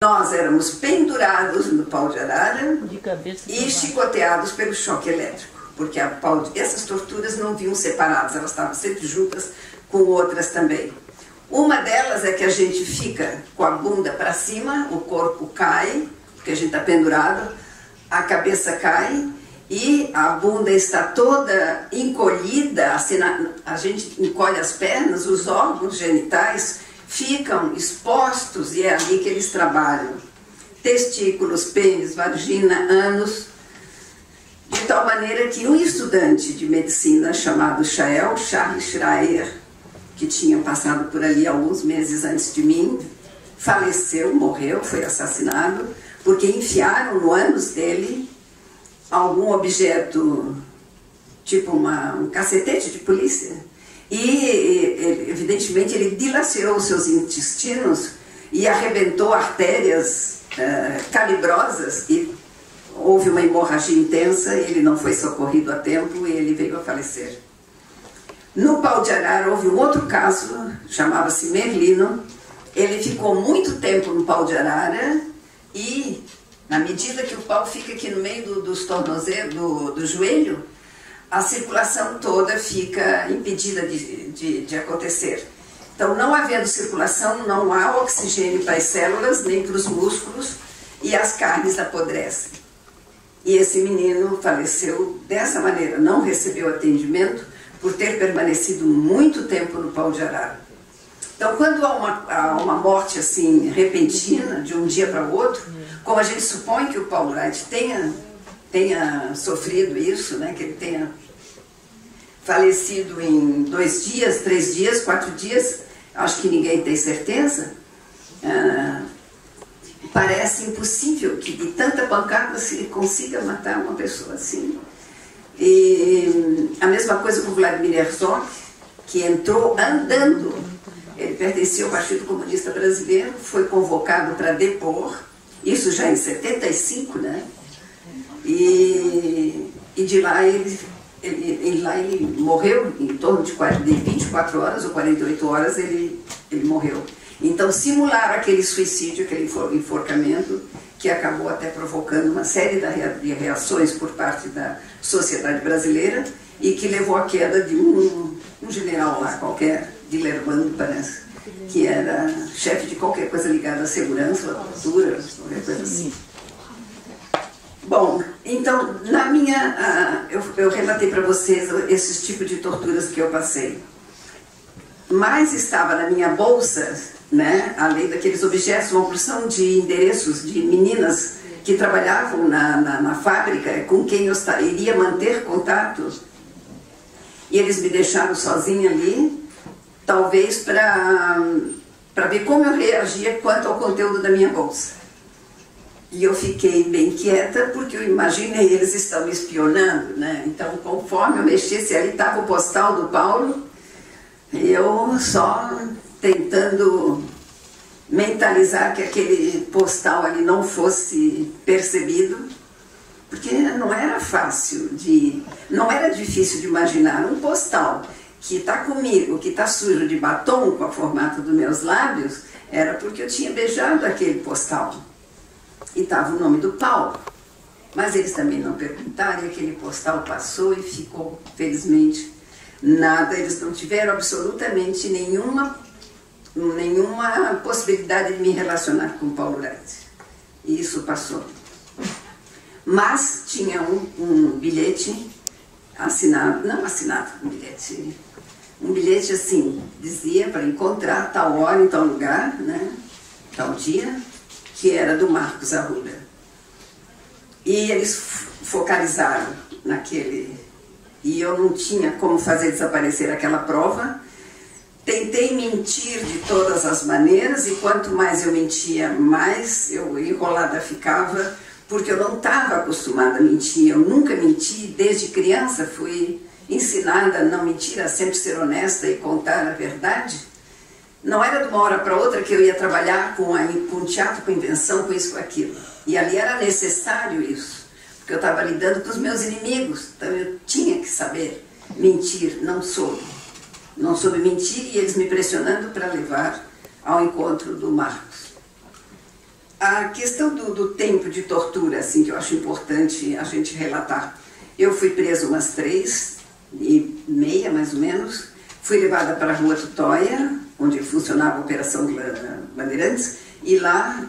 Nós éramos pendurados no pau de arara e chicoteados pelo choque elétrico, porque essas torturas não vinham separadas, elas estavam sempre juntas com outras também. Uma delas é que a gente fica com a bunda para cima, o corpo cai, porque a gente está pendurado, a cabeça cai e a bunda está toda encolhida, assim, a gente encolhe as pernas, os órgãos genitais ficam expostos e é ali que eles trabalham. Testículos, pênis, vagina, ânus. De tal maneira que um estudante de medicina chamado Charles Schreier, que tinha passado por ali alguns meses antes de mim, faleceu, morreu, foi assassinado, porque enfiaram no ânus dele algum objeto, tipo um cacetete de polícia. E, evidentemente, ele dilacerou seus intestinos e arrebentou artérias calibrosas e houve uma hemorragia intensa, ele não foi socorrido a tempo e ele veio a falecer. No pau de arara houve um outro caso, chamava-se Merlino. Ele ficou muito tempo no pau de arara e, na medida que o pau fica aqui no meio dos tornozelos, do joelho, a circulação toda fica impedida de acontecer. Então, não havendo circulação, não há oxigênio para as células, nem para os músculos, e as carnes apodrecem. E esse menino faleceu dessa maneira, não recebeu atendimento por ter permanecido muito tempo no pau de arara. Então, quando há uma morte assim repentina, de um dia para o outro, como a gente supõe que o Paulo Wright tenha sofrido isso, né, que ele tenha falecido em 2 dias, 3 dias, 4 dias, acho que ninguém tem certeza, parece impossível que de tanta pancada se consiga matar uma pessoa assim. E a mesma coisa com Vladimir Herzog, que entrou andando. Ele pertencia ao Partido Comunista Brasileiro, foi convocado para depor, isso já em 75, né? E de lá ele morreu, em torno de 24 horas ou 48 horas ele morreu. Então simularam aquele suicídio, aquele enforcamento, que acabou até provocando uma série de reações por parte da sociedade brasileira e que levou à queda de um general lá qualquer, Dillermand, parece, que era chefe de qualquer coisa ligada à segurança, à tortura, qualquer coisa assim. Bom, então, eu relatei para vocês esses tipos de torturas que eu passei. Mas estava na minha bolsa, né, além daqueles objetos, uma porção de endereços de meninas que trabalhavam na fábrica, com quem eu iria manter contato. E eles me deixaram sozinha ali, talvez para ver como eu reagia quanto ao conteúdo da minha bolsa. E eu fiquei bem quieta, porque eu imaginei, eles estão me espionando, né? Então, conforme eu mexesse ali, estava o postal do Paulo, eu só tentando mentalizar que aquele postal ali não fosse percebido, porque não era fácil não era difícil de imaginar um postal que está comigo, que está sujo de batom com o formato dos meus lábios, era porque eu tinha beijado aquele postal. E estava o nome do Paulo. Mas eles também não perguntaram, e aquele postal passou e ficou, felizmente, nada. Eles não tiveram absolutamente nenhuma possibilidade de me relacionar com o Paulo Wright. E isso passou. Mas tinha um bilhete assinado, não assinado, um bilhete assim, dizia para encontrar tal hora em tal lugar, né, tal dia, que era do Marcos Arruda. E eles focalizaram naquele, e eu não tinha como fazer desaparecer aquela prova. Tentei mentir de todas as maneiras, e quanto mais eu mentia, mais eu enrolada ficava, porque eu não estava acostumada a mentir. Eu nunca menti, desde criança fui ensinada a não mentir, a sempre ser honesta e contar a verdade. Não era de uma hora para outra que eu ia trabalhar com teatro, com invenção, com isso, com aquilo. E ali era necessário isso, porque eu estava lidando com os meus inimigos, então eu tinha que saber mentir, não soube mentir, e eles me pressionando para levar ao encontro do Marcos. a questão do tempo de tortura, assim, que eu acho importante a gente relatar. Eu fui preso umas 3h30, mais ou menos. Fui levada para a Rua Tutóia, onde funcionava a Operação Bandeirantes, e lá...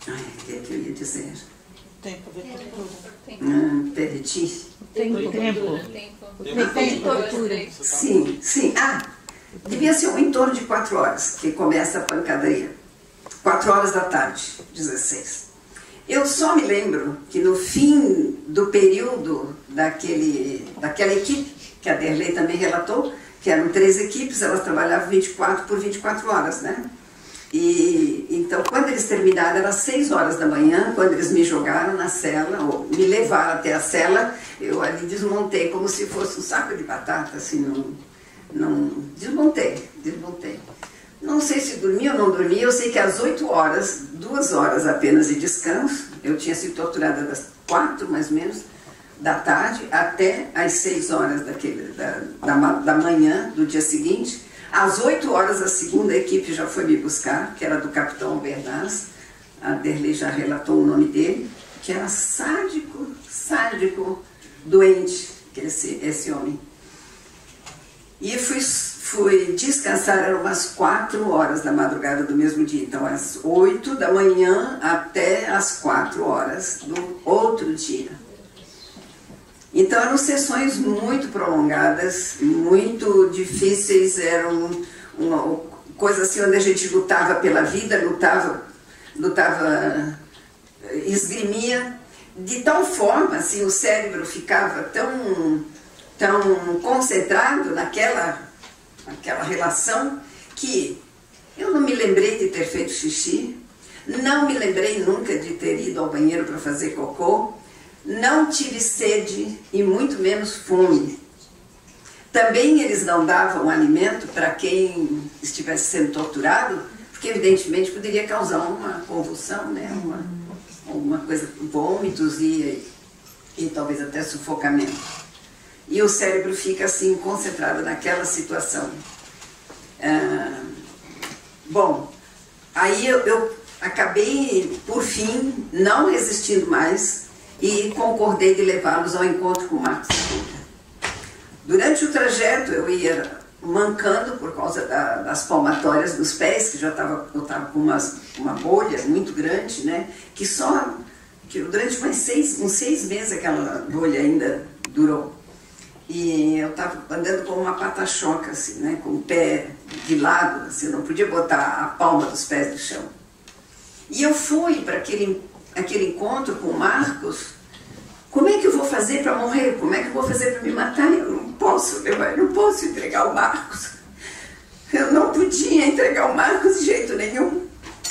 o que é que eu ia dizer? Tempo de tortura. Perdi. Tempo de tortura. Sim, sim. Devia ser em torno de 4 horas que começa a pancadaria. 4 horas da tarde, 16. Eu só me lembro que no fim do período daquela equipe, que a Derlei também relatou, que eram 3 equipes, elas trabalhavam 24 por 24 horas, né? E então, quando eles terminaram, era 6 horas da manhã, quando eles me jogaram na cela, ou me levaram até a cela, eu ali desmontei como se fosse um saco de batata, assim, desmontei. Não sei se dormi ou não dormi, eu sei que às 8 horas, 2 horas apenas de descanso, eu tinha sido torturada das 4, mais ou menos, da tarde até às 6 horas da manhã do dia seguinte. Às 8 horas a segunda equipe já foi me buscar, que era do capitão Albernaz, a Derlei já relatou o nome dele, que era sádico, doente, esse homem. E fui descansar, eram umas 4 horas da madrugada do mesmo dia, então às 8 da manhã até às 4 horas do outro dia. Então eram sessões muito prolongadas, muito difíceis, eram uma coisa assim onde a gente lutava pela vida, esgrimia, de tal forma, assim, o cérebro ficava tão concentrado naquela relação que eu não me lembrei de ter feito xixi, não me lembrei nunca de ter ido ao banheiro para fazer cocô, não tive sede e muito menos fome. Também eles não davam alimento para quem estivesse sendo torturado, porque evidentemente poderia causar uma convulsão, né? uma coisa, vômitos e talvez até sufocamento. E o cérebro fica assim concentrado naquela situação. Bom, aí eu acabei, por fim, não resistindo mais, e concordei de levá-los ao encontro com o Marcos Sepúlveda. Durante o trajeto eu ia mancando por causa das palmatórias dos pés, que eu estava com uma bolha muito grande, né? Que durante uns 6 meses aquela bolha ainda durou. E eu estava andando com uma pata-choca, assim, né? Com o pé de lado, assim, eu não podia botar a palma dos pés no chão. E eu fui para aquele encontro com o Marcos. Como é que eu vou fazer para morrer? Como é que eu vou fazer para me matar? Eu não posso entregar o Marcos. Eu não podia entregar o Marcos de jeito nenhum.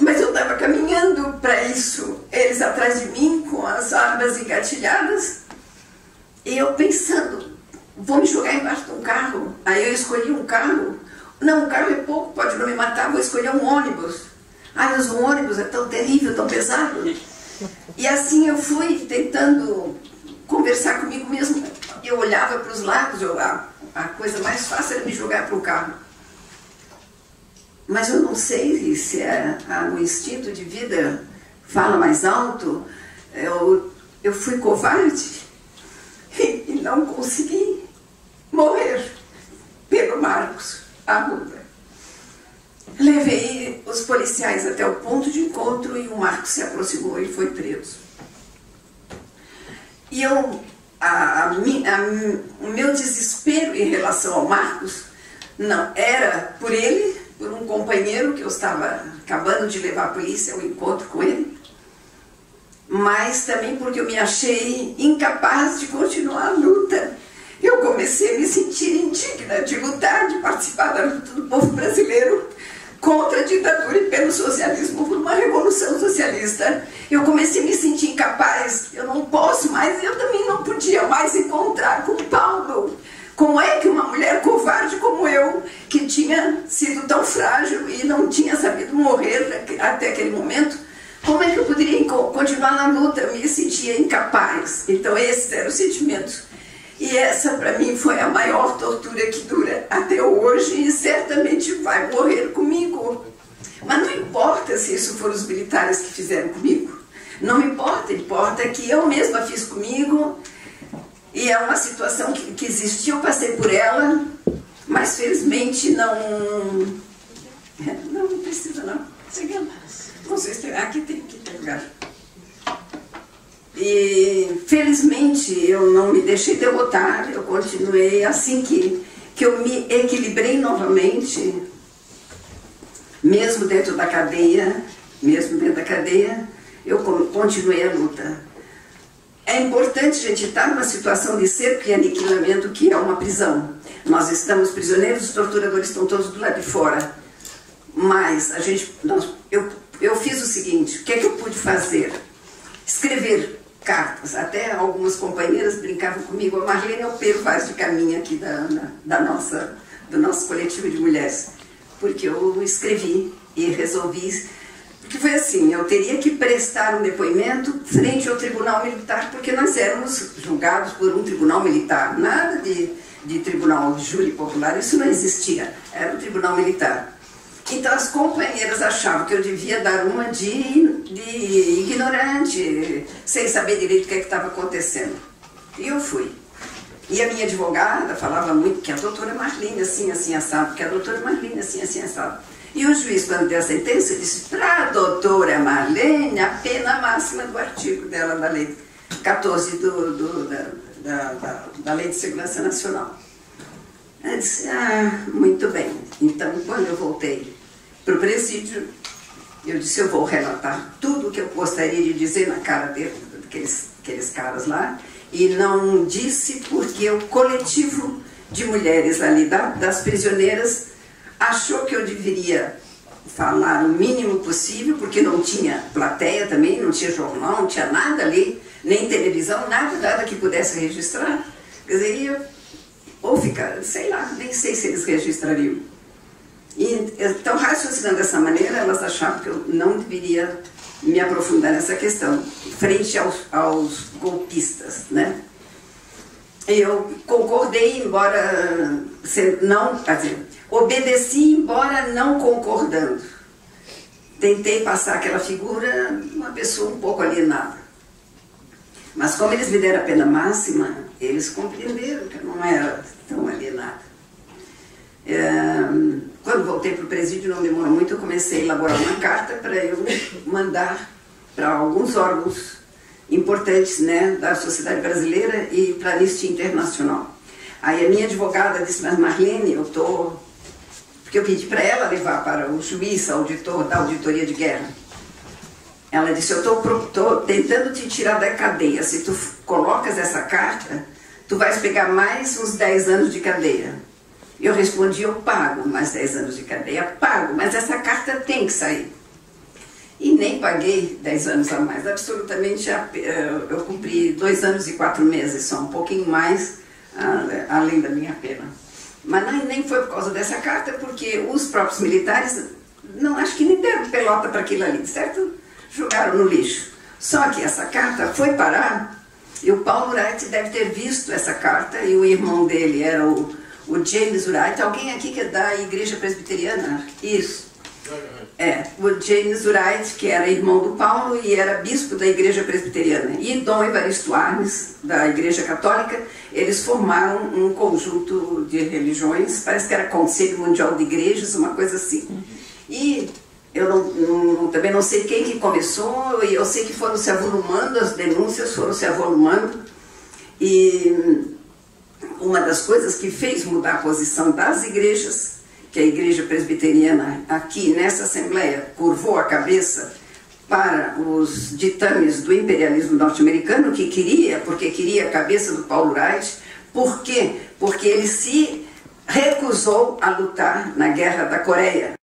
Mas eu estava caminhando para isso, eles atrás de mim, com as armas engatilhadas, e eu pensando, vou me jogar embaixo de um carro. Aí eu escolhi um carro. Não, um carro é pouco, pode não me matar, vou escolher um ônibus. Mas o ônibus é tão terrível, tão pesado. E assim eu fui tentando conversar comigo mesmo. Eu olhava para os lados, a coisa mais fácil era me jogar para o carro. Mas eu não sei se o instinto de vida fala mais alto. Eu fui covarde e não consegui morrer pelo Marcos Arruda. Levei os policiais até o ponto de encontro e o Marcos se aproximou e foi preso. E o meu desespero em relação ao Marcos não era por ele, por um companheiro que eu estava acabando de levar a polícia ao encontro com ele, mas também porque eu me achei incapaz de continuar a luta. Eu comecei a me sentir indigna de lutar, de participar da luta do povo brasileiro contra a ditadura e pelo socialismo, por uma revolução socialista. Eu comecei a me sentir incapaz, eu não posso mais, eu também não podia mais encontrar com Paulo. Como é que uma mulher covarde como eu, que tinha sido tão frágil e não tinha sabido morrer até aquele momento, como é que eu poderia continuar na luta? Eu me sentia incapaz. Então esses eram os sentimentos. E essa, para mim, foi a maior tortura que dura até hoje e certamente vai morrer comigo. Mas não importa se isso foram os militares que fizeram comigo. Não importa, importa que eu mesma fiz comigo, e é uma situação que existia, eu passei por ela, mas felizmente não precisa não. Vocês têm, aqui tem que pegar. E felizmente eu não me deixei derrotar, eu continuei assim que eu me equilibrei novamente, mesmo dentro da cadeia, eu continuei a luta. É importante a gente estar numa situação de cerco e aniquilamento que é uma prisão. Nós estamos prisioneiros, os torturadores estão todos do lado de fora. Mas eu fiz o seguinte, o que é que eu pude fazer? Escrever cartas. Até algumas companheiras brincavam comigo, a Marlene é o Pero Vaz de Caminho aqui do nosso coletivo de mulheres. Porque eu escrevi e resolvi, porque foi assim, eu teria que prestar um depoimento frente ao tribunal militar, porque nós éramos julgados por um tribunal militar, nada de tribunal de júri popular, isso não existia, era um tribunal militar. Então as companheiras achavam que eu devia dar uma de ignorante, sem saber direito o que estava acontecendo. E eu fui. E a minha advogada falava muito que a doutora Marlene assim, assim, assado, que a doutora Marlene assim, assim, assado. E o juiz, quando deu a sentença, disse para a doutora Marlene a pena máxima do artigo dela, da lei 14 da Lei de Segurança Nacional. Eu disse, muito bem. Então, quando eu voltei para o presídio, eu disse, eu vou relatar tudo o que eu gostaria de dizer na cara daqueles caras lá, e não disse porque o coletivo de mulheres ali, das prisioneiras, achou que eu deveria falar o mínimo possível, porque não tinha plateia também, não tinha jornal, não tinha nada ali, nem televisão, nada que pudesse registrar. Quer dizer, ou ficar, sei lá, nem sei se eles registrariam. E, então, raciocinando dessa maneira, elas achavam que eu não deveria me aprofundar nessa questão, frente aos golpistas, né? Eu concordei, embora não, quer dizer, obedeci, embora não concordando. Tentei passar aquela figura, uma pessoa um pouco alienada. Mas como eles me deram a pena máxima, eles compreenderam que eu não era tão alienada. Quando voltei para o presídio, não demorou muito, eu comecei a elaborar uma carta para eu mandar para alguns órgãos importantes, né, da sociedade brasileira e para a Anistia Internacional. Aí a minha advogada disse, mas Marlene, porque eu pedi para ela levar para o juiz, auditor da auditoria de guerra. Ela disse, eu estou tentando te tirar da cadeia, se tu colocas essa carta, tu vais pegar mais uns 10 anos de cadeia. Eu respondi, eu pago mais 10 anos de cadeia, pago, mas essa carta tem que sair. E nem paguei 10 anos a mais, absolutamente, eu cumpri 2 anos e 4 meses, só um pouquinho mais, além da minha pena. Mas nem foi por causa dessa carta, porque os próprios militares, acho que nem deram pelota para aquilo ali, certo? Jogaram no lixo. Só que essa carta foi parar, e o Paulo Wright deve ter visto essa carta, e o irmão dele era o James Wright. Alguém aqui que é da Igreja Presbiteriana? Isso. O James Wright, que era irmão do Paulo e era bispo da Igreja Presbiteriana, e Dom Evaristo Arnes, da Igreja Católica, eles formaram um conjunto de religiões, parece que era Conselho Mundial de Igrejas, uma coisa assim. E eu também não sei quem que começou, e eu sei que foram se avolumando, as denúncias foram se avolumando, e uma das coisas que fez mudar a posição das igrejas, que a Igreja Presbiteriana aqui nessa Assembleia curvou a cabeça para os ditames do imperialismo norte-americano, porque queria a cabeça do Paulo Wright. Por quê? Porque ele se recusou a lutar na Guerra da Coreia.